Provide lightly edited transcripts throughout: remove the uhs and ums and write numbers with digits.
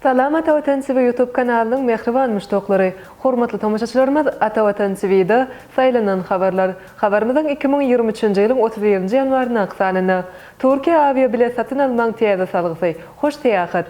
Salam Atavatan TV YouTube kanalının mehriban müştokları. Hormatly tomoşaçylarymyz, Atavatan TV'de saylanan habarlar. Habarymyzyň 2023-nji ýylyň 31-nji ýanwaryna aksanyny. Türkiýe aviabilet satyn almaň täze salgysy. Hoş täýahat.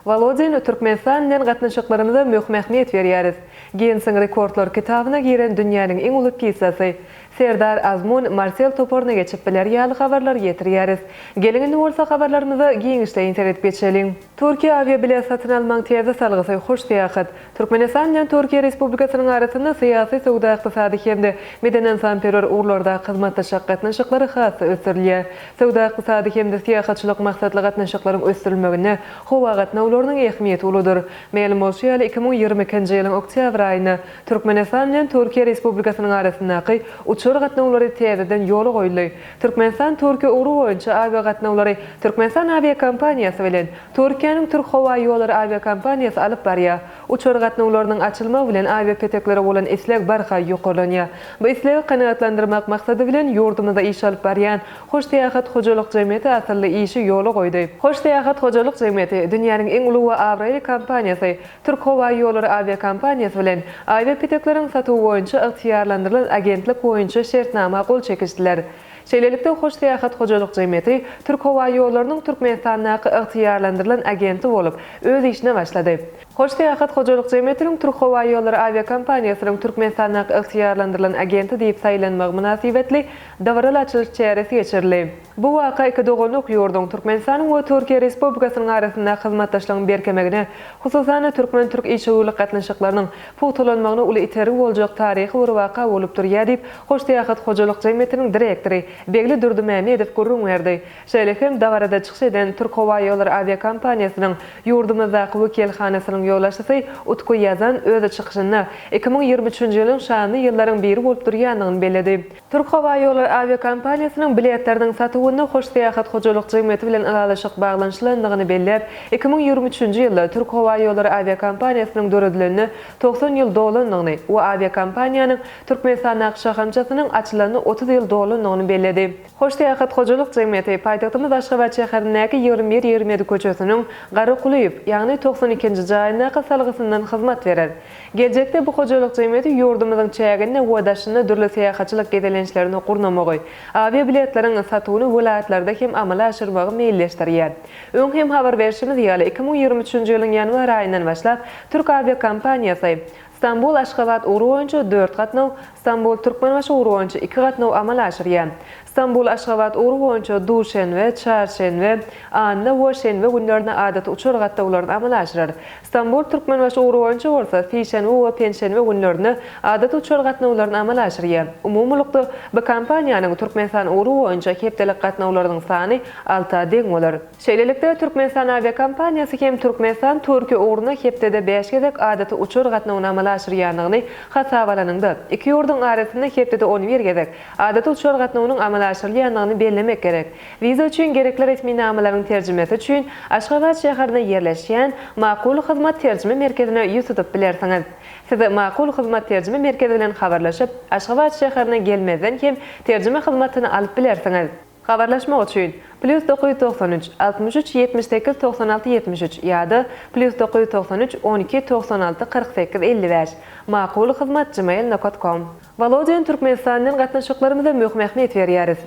Volodin Türkmenistanyň gatnaşyklarymyza möhmehmiyet berýäris. Gensiň rekordlar kitabyna giren dünýäniň iň uly pisasy. Serdar Azmun, Marcel Toporna geçip biler ýaly habarlar getirýäris. Gelingen bolsa habarlarymyzy giňişde internet geçelim. Türkiýe aviabilet satyn almaň täze salgysy hoş täýahat. Türkmenistan bilen Türkiýe Respublikasynyň arasynda syýasy, sowda, ykdysady hemde medeni sanperör urlarda hyzmatdaşlyk gatnaşyklary hasy ösürilýär. Sowda, ykdysady hemde syýahatçylyk maksatly gatnaşyklaryň ösürilmegine howa gatnawlarynyň ähmiýeti uludur. Ma'lum bolýar 2022-nji ýylyň oktyabr aýyna Türkmenistan bilen Türkiýe Respublikasynyň arasyndaky uçur gatnawlary täzeden ýoly goýuldy. Türkmenistan Türkiýe urugy boýunça avia gatnawlary Türkmenistan aviakompaniýasy bilen Türkiýanyň Türk Howa ýolları aviakompaniýasy alyp barýar. Uçur gatnawlarynyň açylmagy bilen avia peteklere bolan isleg barha ýokalanýar. Bu islegi kanagatlandyrmak maksady bilen ýurdumyzda iş alyp barýan Hoş Täýahat Hojalyk Jemgyýeti asylly işi ýoly goýdy. Hoş Täýahat Hojalyk Jemgyýeti dünýäniň iň uly avia kompaniýasy Türk Howa ýolları aviakompaniýasy bilen avia petekleriň satywy boýunça ygtyýarlandyrylan agentlik boýunça şertnama gol çekişdiler. Şeýlelikde Hoş Täýahat Hojalyk Jemgyýeti Türk Howa ýollarynyň Türkmenistandaky ygtyýarlandyrylan agenti bolup öz işine başlady. Hoş Täýahat Hojalyk Jemgyýetiniň Türk Howa ýollary aviakompaniýasynyň Türkmenistandaky ygtyýarlandyrylan agenti diýip saýlanmagy münasibetli dowral açylyş çäresi geçirildi. Bu waka iki dogonluk ýurdun Türkmenistanyň we Türkiýe Respublikasynyň arasynda hyzmatdaşlygyň berkemegine, hususan Türkmen-Türk işçilik gatnaşyklarynyň puwtalanmagyna uly iterik boljak taryhy bir waka bolup durýar diýip Hoş Täýahat Hojalyk Jemgyýetiniň direktory Begli Durdymamedov gurrun berdi. Şeýlehem dawarada çykyş eden Türk Howa ýollary aviakompaniýasynyň ýurdumyzdaky wekilhanasynyň ýollaşçysy Utku Ýazan öz çykyşyny 2023-nji ýylyň şanly ýyllaryň biri bolup durýanyny bellädi. Türk Howa ýollary aviakompaniýasynyň biletleriniň satywyny Hoş Täýahat Hojalyk Jemgyýeti bilen alalaşyk baglanşylandygyny bellep, 2023-nji ýylda Türk Howa ýollary aviakompaniýasynyň döredilini $90 ýyl dolanyny we aviakompaniýanyň Türkmenistandaky şahamçasynyň açylanyny $30 ýyl dolanyny belledi. Hoş Täýahat Hojalyk Jemgyýeti paýtagtymyz Aşgabat şäherindäki 21-27 köçesiniň Garaqulyýew, ýagny 92-nji jaýyndaky salgysyndan hyzmat berer. Gelecekde bu hojalyk jemgyýeti ýurdumyzyň çägini we daşyny dürli syýahatçylyk gedelençlerini gurnamagy, avia biletleriň satywyny vilayatlarda hem amala aşyrmagy meýilleşdirýär. Öň hem habar berişimiz ýaly 2023-nji ýylyň ýanwar aýyndan başlap Türk aviakompaniýasy İstanbul Aşgabat urugy boýunça 4 gatnaw, İstanbul Türkmenbaşy urugy boýunça 2 gatnaw amala aşyrýar. İstanbul Aşgabat urugy boýunça duşenbe, çarşenbe, anna we şenbe günlerine adaty uçur gatnawlaryny amala aşyrar. İstanbul Türkmenbaşy urugy boýunça bolsa fişenbe we penşenbe günlerine adaty uçur gatnawlaryny amala aşyrýar. Umumlukda bu kompaniýanyň Türkmenistan urugy boýunça hepdelik gatnawlarynyň sany 6-a deň bolar. Şeýlelikde Türkmenistan aviakompaniýasy hem Türkmenistan Türkiýe urugyna hepdede 5 gezek adaty uçur gatnawyny amala aşyrýanyny hasabalanynda. Iki ýurdun arasynda hepdede 11 gezek adaty uçur gatnawynyň amala aşyrýanyny bellemek gerek. Viza üçin gerekli resmi namalaryň terjimesi üçin Aşgabat şäherinde ýerleşýän Makul hyzmat terjime merkezine ýüz tutup bilersiňiz. Siz Makul hyzmat terjime merkezi bilen habarlaşyp Aşgabat şäherine gelmezden hem terjime hyzmatyny alyp bilersiňiz. Habarlaşmak üçin +993 63 78 96 73 ýa-da +993 12 96 48 55 makulhyzmat@gmail.com. Volodin Türkmenistanyň gatnaşyklarymyza möhmehmiyet berýäris.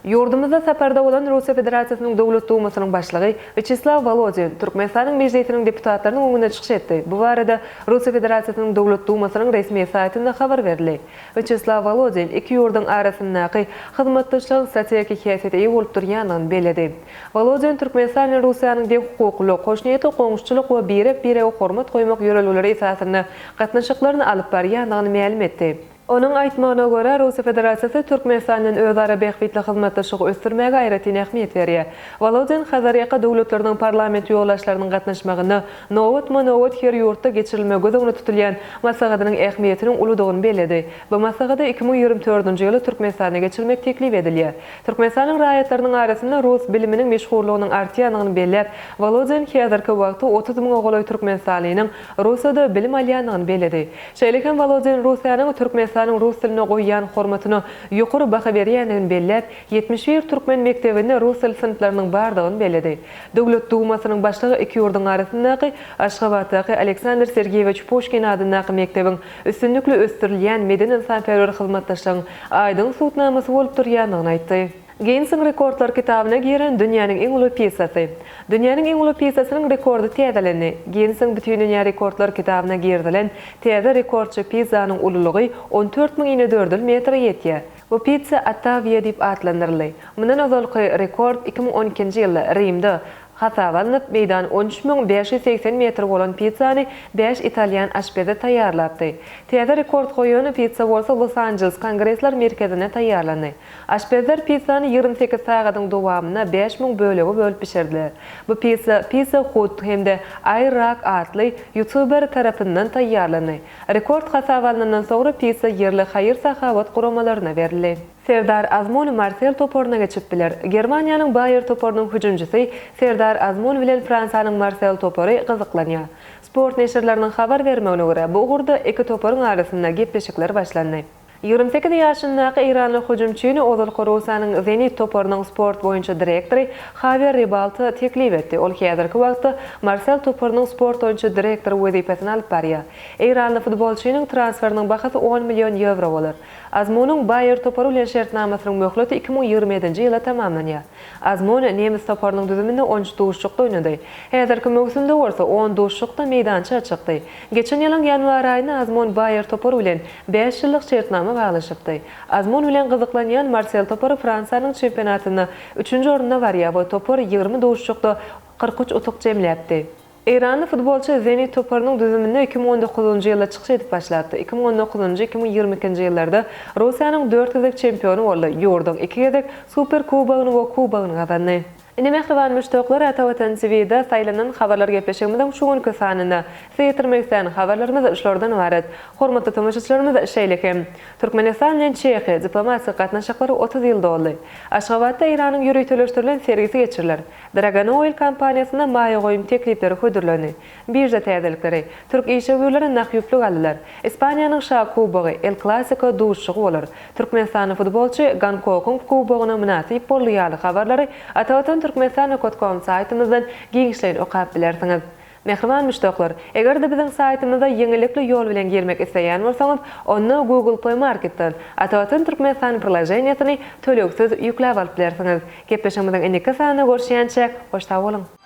Ýurdumyzda saparda bolan Russiýa Federatsiýasynyň Dowlat Dumasynyň başlygy Vyacheslav Volodin Türkmenistanyň mejlisiniň deputatlarynyň öňüne çykyş etdi. Bu barada Russiýa Federatsiýasynyň Dowlat Dumasynyň resmi saýtynda habar berildi. Vyacheslav Volodin iki ýurdun arasyndaky hyzmatdaşlyk strategik häsiýete ýa bolup durýanyny bellädi. Volodin Türkmenistan we Russiýanyň de hukukly, goşnýety, goňuşçylyk we bire hormat goýmak ýöreleri esasynda gatnaşyklaryny alyp barýanyny ma'lum etdi. Onun aýtmagyna görä Russiýa Federasiýasy Türkmenistanyň özara behbitli hyzmatdaşlygy ösdürmäge gaýratyny ähmiýet berýär. Volodin Hazaryaqa dowlatlarynyň parlament ýollaşlarynyň gatnaşmagyny nowat her ýurtda geçirilmegi gözüňde tutulýan masaladynyň ähmiýetini uludygyny bellädi. Bu masalada 2024-nji ýyly Türkmenistana geçirilmek teklip edilýär. Türkmenistanyň raýatlarynyň arasynda rus biliminiň meşhurlygynyň artýanyny bellep, Volodin häzirki wagtda 30 000 ogloý türkmenistanlynyň Russiýada bilim alýanyny belledi. Şeýlehem Volodin Russiýanyň Türkmenistan Türkmenistanyň rus diline goýan hormatyny ýokary baha berýändigini belläp, 71 türkmen mektebinde rus dil sınıflarynyň bardygyny belledi. Döwlet dumasynyň başlygy iki ýurdun arasyndaky Aşgabatdaky Aleksandr Sergeyewich Pushkin adyndaky mektebiň üstünlikli ösdürilýän meden insanperwer hyzmatdaşlygyň aýdyň suwtnamasy bolup durýandygyny aýtdy. Guinness'ın rekordlar kitabına giren dünyanın en ulu pisası. Dünyanın en ulu pisasının rekordu täzelendi. Guinness'ın bütün dünya rekordlar kitabına girdilen täze rekordçy pizzanın ululugy 14.004 metr ýetýär. Bu pizza Attavia diýip atlandyryldy. Mundan azalky rekord 2012-nji ýylda Rimde hasabalanıp meydan 13.580 metr bolan pizzany 5 italyan aşpeze taýýarlapdy. Täze rekord goýan pizza bolsa Los Angeles Kongressler merkezine taýýarlandy. Aşpezler pizzany 28 sagatyň dowamyna 5000 bölegi bölüp pişirdiler. Bu Pizza Hut hemde iRack adly YouTuber tarapyndan taýýarlandy. Rekord hasabalanandan soňra pizza ýerli haýyr sahawat guramalaryna berildi. Serdar Azmon Marcel toporuna geçip biler. Germaniýanyň Bayer toporunyň hüjümçisi Serdar Azmon bilen Fransanyň Marcel topory gyzyklanýar. Sport neşirleriniň habar bermegine görä, bu gurda iki toporyň arasynda gepleşikler başlandy. 28 ýaşyndaky İranly hüjümçini Ozal Korosanyň Zenit toporunyň sport boýunça direktory Javier Ribalta teklip etdi. Ol häzirki wagtda Marcel toporunyň sport boýunça direktory wezipesini alyp barýar. İranly futbolçynyň transferiniň bahasy 10 million euro bolar. Azmonyň Bayer toporu bilen şertnamasynyň möhleti 2027-nji ýyla tamamlanýar. Azmon nemis toporunyň düzüminde 13 duşlukda oynady. Häzirki mövsümde bolsa 10 duşlukda meýdança çykdy. Geçen ýylyň ýanwar aýynda Azmon Bayer toporu bilen 5 ýyllyk şertnama baglaşypdy. Azmon bilen gyzyklanýan Marcel toporu Fransanyň çempionatyny 3-nji orunda barýar. Bu topor 20 duşlukda 43 utuk jemläpdi. İranlı futbolçu Zenit toporunyň düzüminde 2019-njy ýylda çykyş edip başlatdy. 2019-2022-nji ýyllarda Russiýanyň 4 gezek çempionu boldy. Ýurdun 2 gezek Super Kubogyny we Kubogyny gazandy. Ine mehriban müştoklar Atawatan TV'de saylanan habarlar gepleşigimizden şu günkü sanynda seýtirmekden habarlarymyz şulardan ibaret. Hormatly tamaşaçylarymyz şeýlekem. Türkmenistan bilen Çehiýa diplomatiýa gatnaşyklary 30 ýyl boldy. Aşgabatda Iranyň ýürüýtüleşdirilen sergisi geçiriler. Dragon Oil kompaniýasyna maýa goýum teklipleri hödürlendi. Birja täzelikleri Türk işgörleri nakyplyk aldylar. Ispaniýanyň Şah Kubogy El Clásico duşugy bolar. Türkmenistanyň futbolçy Gankokun Kubogyna münasip bolýaly habarlary Atawatan Türkmenistan.com saytymyzdan giňişlen okap bilersiňiz. Mehriban müştoklar, eger-de biziň saytymyza ýeňilikli ýol bilen girmek isleýän bolsaňyz, onu Google Play Marketden Atawatan Türkmenistan projeleniýasyny töleksiz ýükläp alyp bilersiňiz. Gepleşigimizden indiki sanyna görüşýänçe hoşta bolun.